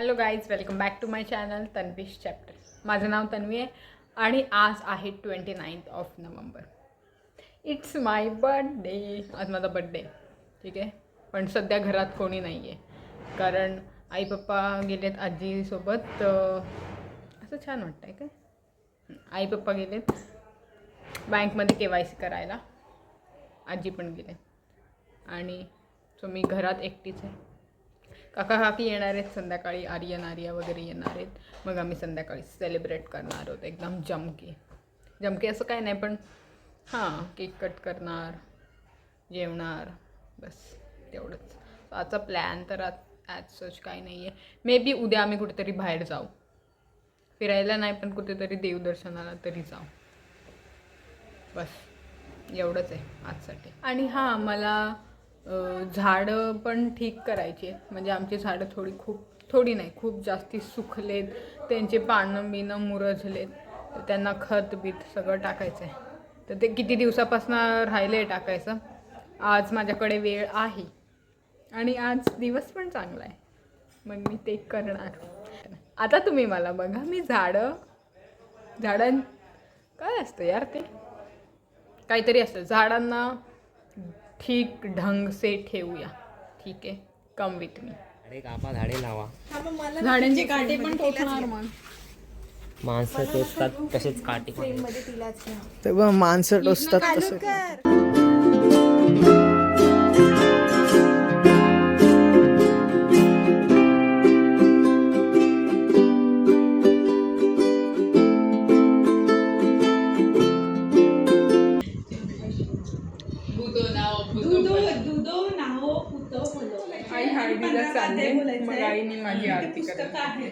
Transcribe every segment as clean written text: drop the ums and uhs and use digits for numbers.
Hello guys, welcome back to my channel Tanvi's chapter. माझं नाव तन्वी आहे आणि आज आहे 29 नोव्हेंबर. It's my birthday. आज माझा बड्डे, ठीक आहे. पण सध्या घरात कोणी नाही आहे कारण आई पप्पा गेलेत आजीसोबत. असं छान वाटतं आहे काय. आई पप्पा गेलेत बँकमध्ये KYC करायला, आजी पण गेले आणि सो मी घरात एकटीच आहे. काका काकी येणार आहेत संध्याकाळी, आर्या वगैरे येणार आहेत. मग आम्ही संध्याकाळी सेलिब्रेट करणार आहोत एकदम जमके असं काय नाही, पण हां केक कट करणार, जेवणार, बस तेवढंच. आजचा प्लॅन तर ॲज सच काही नाही आहे. मे बी उद्या आम्ही कुठेतरी बाहेर जाऊ, फिरायला नाही पण कुठेतरी देवदर्शनाला तरी जाऊ. बस एवढंच आहे आजसाठी. आणि हां, मला झाडं पण ठीक करायची आहेत. म्हणजे आमची झाडं थोडी नाही खूप जास्ती सुकलेत, त्यांचे पानं बिनं मुरझलेत, तर त्यांना खत बीत सगळं टाकायचं आहे. तर ते किती दिवसापासून राहिले टाकायचं. आज माझ्याकडे वेळ आहे आणि आज दिवस पण चांगला आहे, मग मी ते करणार. आता तुम्ही मला बघा, मी झाडं काय असतं यार, ते काहीतरी असतं. झाडांना ठीक ढंग से ठेवूया, ठीक आहे. Come with me. झाडे कापा, झाडे लावा. झाडांचे काटे पण टोचणार मग. माणसं टोचतात तसेच काटे पण. तेव्हा माणसं टोचतात तसं. आई हळदीला चालले, मग आईने माझी आरती करायची.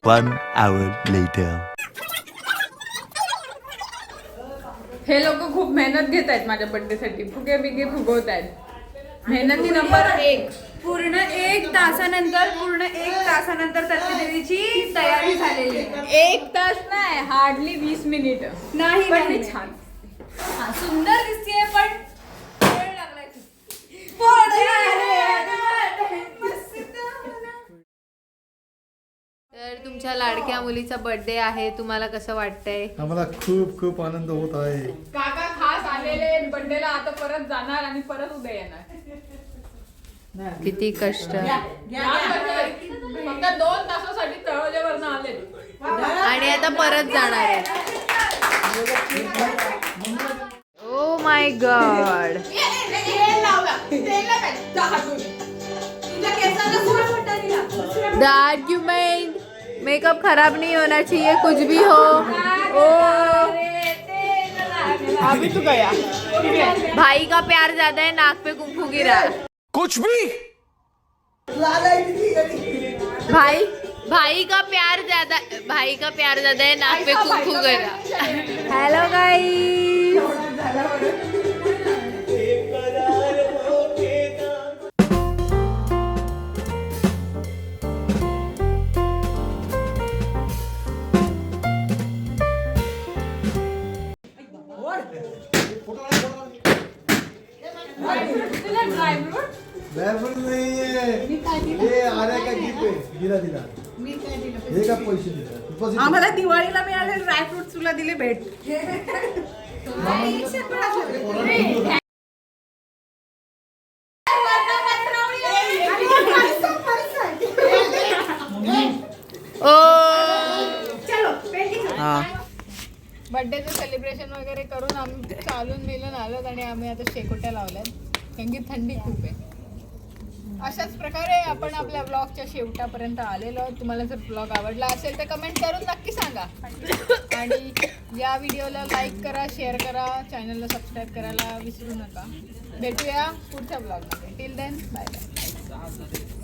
1 hour later. हे लोक खूप मेहनत घेत आहेत माझ्या बर्थडेसाठी. फुगे बिगे फुगवत आहेत. मेहनती नंबर 1. पूर्ण एक तासानंतर तत्त्वदेवीची तयारी झालेली आहे. 1 तास नाही, हार्डली 20 मिनिट. नाही पण नाही. छान सुंदर दिसतेय पण वेळ लागलाय. तर तुमच्या लाडक्या मुलीचा बर्थडे आहे, तुम्हाला कसं वाटतंय? आम्हाला खूप खूप आनंद होत आहे. काका खास आलेले बर्थडेला, आता परत जाणार आणि परत उद्या येणार. किती कष्ट. फक्त 2 तासासाठी तळोजेवरनं आले आणि आता परत जाणार आहे. Oh my God. The argument. Makeup खराब नहीं होना चाहिए, कुछ भी हो. ओ अभी तो गया. भाई का प्यार ज्यादा है, नाक पे कुंकू गिरा. कुछ भी भाई का प्यार ज्यादा है, नाक पे कुंकू गिरा. Hello guys. ड्रायव्हर नाहीये, हे आर्या का गिफ्ट आहे, दिला हे का पैसे दिले आम्हाला दिवाळीला मिळाले ड्रायफ्रुट्स, तुला दिले भेट. बर्थडेचं सेलिब्रेशन वगैरे करून आम्ही चालून मिळून आलो आणि आम्ही आता शेकोट्या लावल्यात, कारण की थंडी खूप आहे. अशाच प्रकारे आपण आपल्या ब्लॉगच्या शेवटापर्यंत आलेलो. तुम्हाला जर ब्लॉग आवडला असेल तर कमेंट करून नक्की सांगा आणि या व्हिडिओला लाईक करा, शेअर करा, चॅनलला सबस्क्राईब करायला विसरू नका. भेटूया पुढच्या ब्लॉगमध्ये. Till then bye bye.